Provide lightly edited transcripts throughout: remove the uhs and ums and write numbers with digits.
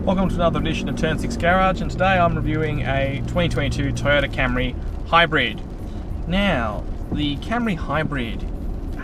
Welcome to another edition of Turn 6 Garage, and today I'm reviewing a 2022 Toyota Camry Hybrid. Now, the Camry Hybrid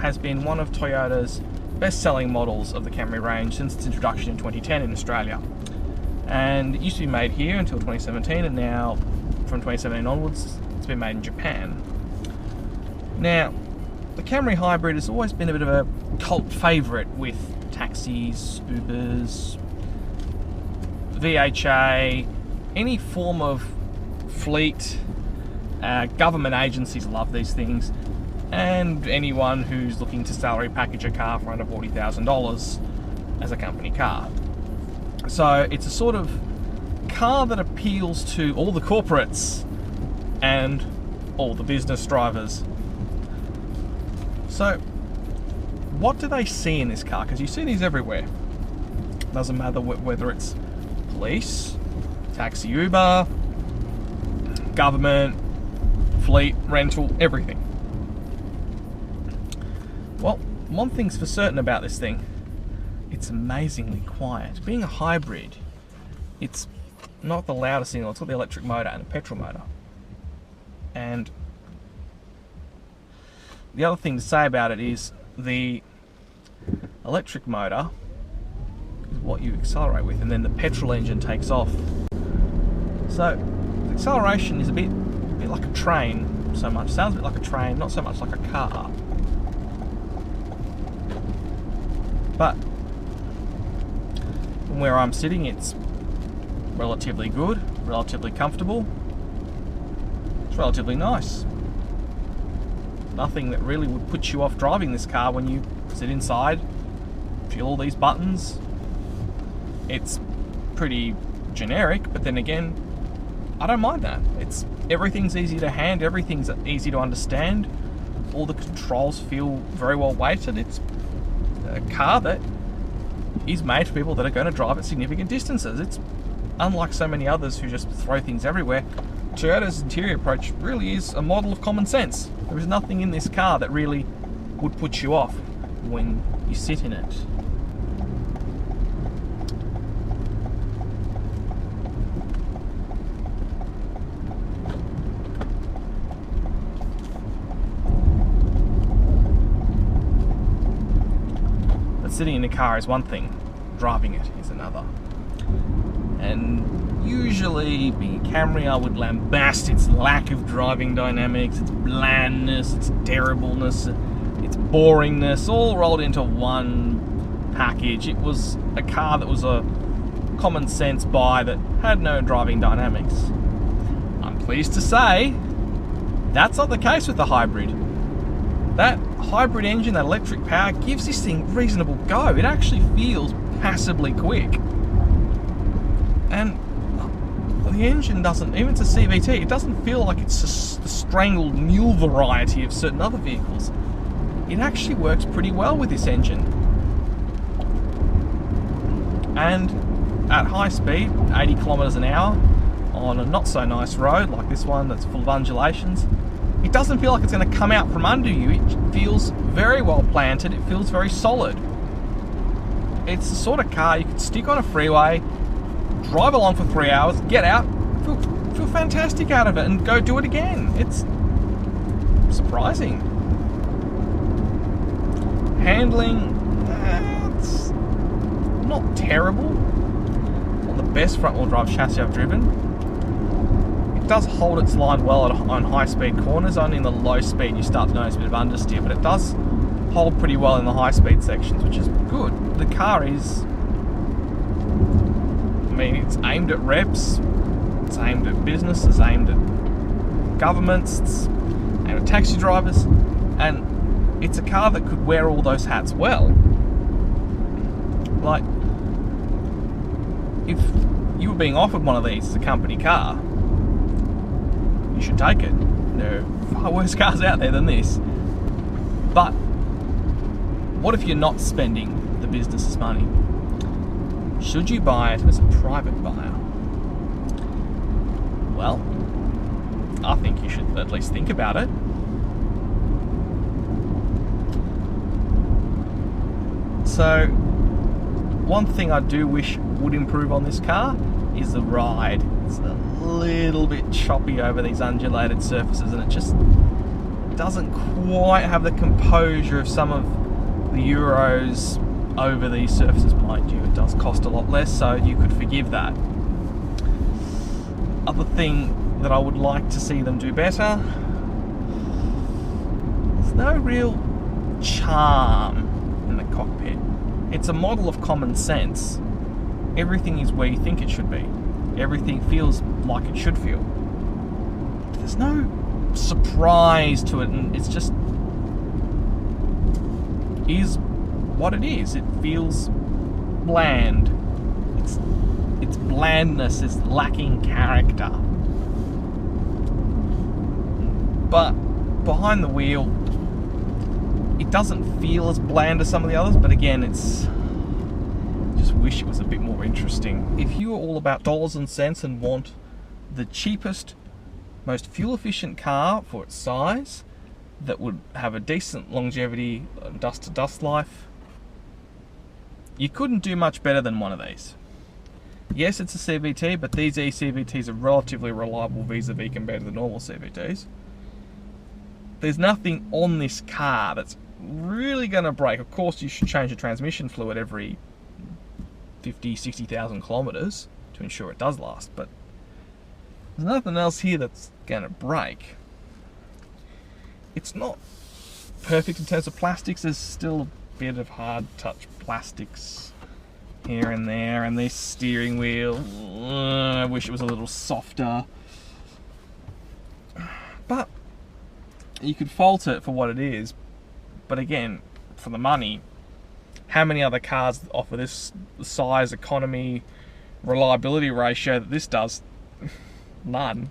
has been one of Toyota's best-selling models of the Camry range since its introduction in 2010 in Australia. And it used to be made here until 2017, and now from 2017 onwards it's been made in Japan. Now, the Camry Hybrid has always been a bit of a cult favourite with taxis, Ubers, VHA, any form of fleet. Government agencies love these things, and anyone who's looking to salary package a car for under $40,000 as a company car. So it's a sort of car that appeals to all the corporates and all the business drivers. So what do they see in this car? Because you see these everywhere. Doesn't matter whether it's police, taxi, Uber, government, fleet, rental, everything. Well, one thing's for certain about this thing: it's amazingly quiet. Being a hybrid, it's not the loudest thing. It's got the electric motor and the petrol motor. And the other thing to say about it is the electric motor is what you accelerate with, and then the petrol engine takes off. So the acceleration is a bit like a train. Sounds a bit like a train, not so much like a car. But from where I'm sitting, it's relatively good, relatively comfortable. It's relatively nice. Nothing that really would put you off driving this car when you sit inside, feel all these buttons. It's pretty generic, but then again, I don't mind that. Everything's easy to hand, everything's easy to understand. All the controls feel very well weighted. It's a car that is made for people that are going to drive at significant distances. It's unlike so many others who just throw things everywhere. Toyota's interior approach really is a model of common sense. There is nothing in this car that really would put you off when you sit in it. But sitting in the car is one thing, driving it is another. And usually, being a Camry, I would lambast its lack of driving dynamics, its blandness, its terribleness, its boringness, all rolled into one package. It was a car that was a common sense buy that had no driving dynamics. I'm pleased to say that's not the case with the hybrid. That hybrid engine, that electric power, gives this thing reasonable go. It actually feels passably quick. And the engine doesn't, even it's a CVT, it doesn't feel like it's the strangled mule variety of certain other vehicles. It actually works pretty well with this engine. And at high speed, 80 kilometers an hour, on a not so nice road like this one that's full of undulations, it doesn't feel like it's going to come out from under you. It feels very well planted, it feels very solid. It's the sort of car you could stick on a freeway, drive along for 3 hours, get out, feel fantastic out of it, and go do it again. It's surprising. Handling, it's not terrible. Not the best front-wheel drive chassis I've driven. It does hold its line well on high-speed corners. Only in the low speed you start to notice a bit of understeer, but it does hold pretty well in the high-speed sections, which is good. The car is, it's aimed at reps, it's aimed at business, it's aimed at governments, it's aimed at taxi drivers, and it's a car that could wear all those hats well. Like, if you were being offered one of these as a company car, you should take it. There are far worse cars out there than this. But what if you're not spending the business's money? Should you buy it as a private buyer? Well, I think you should at least think about it. So, one thing I do wish would improve on this car is the ride. It's a little bit choppy over these undulated surfaces, and it just doesn't quite have the composure of some of the Euros over these surfaces. Mind you, it does cost a lot less, so you could forgive that. Other thing that I would like to see them do better, there's no real charm in the cockpit. It's a model of common sense. Everything is where you think it should be. Everything feels like it should feel. There's no surprise to it, and it's just is what it is. It feels bland. Its blandness is lacking character. But behind the wheel, it doesn't feel as bland as some of the others, but again, just wish it was a bit more interesting. If you are all about dollars and cents and want the cheapest, most fuel efficient car for its size that would have a decent longevity, dust to dust life, you couldn't do much better than one of these. Yes, it's a CVT, but these eCVTs are relatively reliable vis-a-vis compared to the normal CVTs. There's nothing on this car that's really going to break. Of course, you should change the transmission fluid every 50, 60,000 kilometers to ensure it does last, but there's nothing else here that's going to break. It's not perfect in terms of plastics. There's still a bit of hard touch plastics here and there, and this steering wheel, I wish it was a little softer, but you could fault it for what it is. But again, for the money, how many other cars offer this size, economy, reliability ratio that this does? None.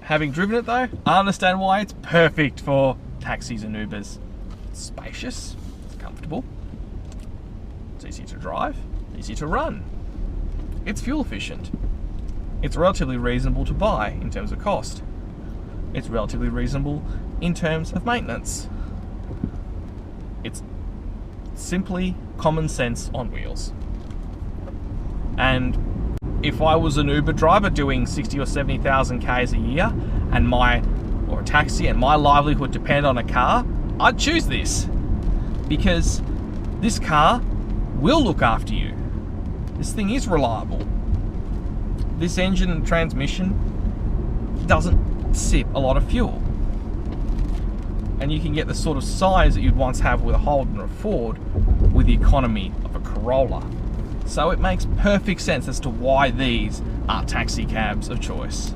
Having driven it though, I understand why it's perfect for taxis and Ubers. It's spacious, it's comfortable, it's easy to drive, easy to run. It's fuel efficient. It's relatively reasonable to buy in terms of cost. It's relatively reasonable in terms of maintenance. It's simply common sense on wheels. And if I was an Uber driver doing 60 or 70,000 Ks a year, and or a taxi, and my livelihood depended on a car, I'd choose this, because this car will look after you. This thing is reliable. This engine and transmission doesn't sip a lot of fuel, and you can get the sort of size that you'd once have with a Holden or a Ford with the economy of a Corolla. So it makes perfect sense as to why these are taxi cabs of choice.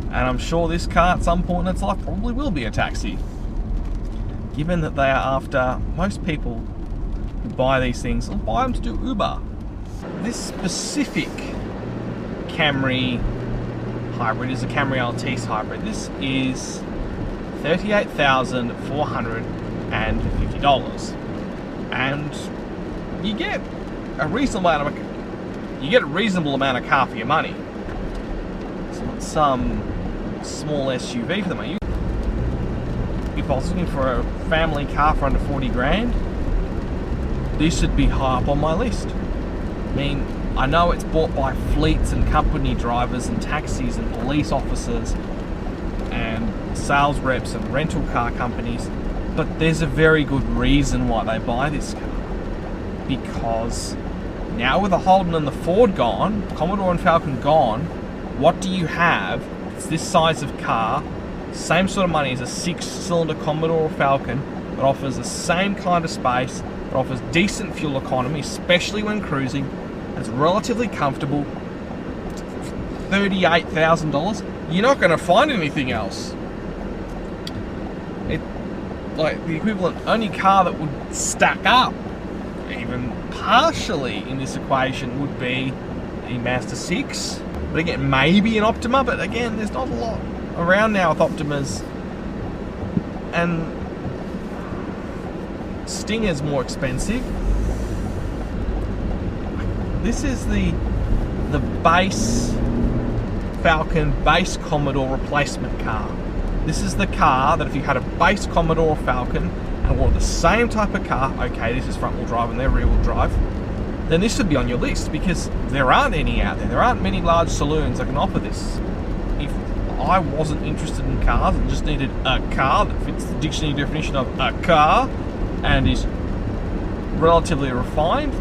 And I'm sure this car at some point in its life probably will be a taxi, given that they are after most people who buy these things will buy them to do Uber. This specific Camry hybrid is a Camry Altice hybrid. This is $38,450. And you get a reasonable amount of car for your money. It's not some small SUV for the money. If I was looking for a family car for under 40 grand, this would be high up on my list. I mean, I know it's bought by fleets and company drivers and taxis and police officers and sales reps and rental car companies, but there's a very good reason why they buy this car. Because now with the Holden and the Ford gone, Commodore and Falcon gone, what do you have? It's this size of car, same sort of money as a 6-cylinder Commodore or Falcon, that offers the same kind of space, that offers decent fuel economy, especially when cruising. It's relatively comfortable. $38,000. You're not going to find anything else. Like the equivalent only car that would stack up even partially in this equation would be a Mazda 6, but again maybe an Optima, but again there's not a lot around now with Optimas, and Stinger's more expensive. This is the base Falcon, base Commodore replacement car. This is the car that if you had a base Commodore Falcon and wanted the same type of car, okay, this is front wheel drive and they're rear wheel drive, then this should be on your list, because there aren't any out there. There aren't many large saloons that can offer this. If I wasn't interested in cars and just needed a car that fits the dictionary definition of a car and is relatively refined,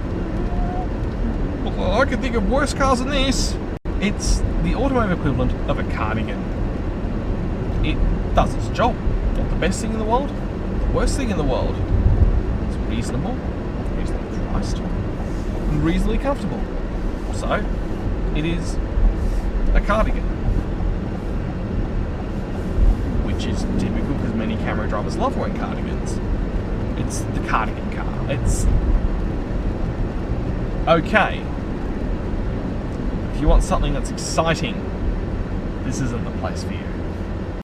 well, I can think of worse cars than this. It's the automotive equivalent of a cardigan. It does its job. Not the best thing in the world, the worst thing in the world. It's reasonable, reasonably priced, and reasonably comfortable. So, it is a cardigan. Which is typical because many Camry drivers love wearing cardigans. It's the cardigan car. It's okay. If you want something that's exciting, this isn't the place for you.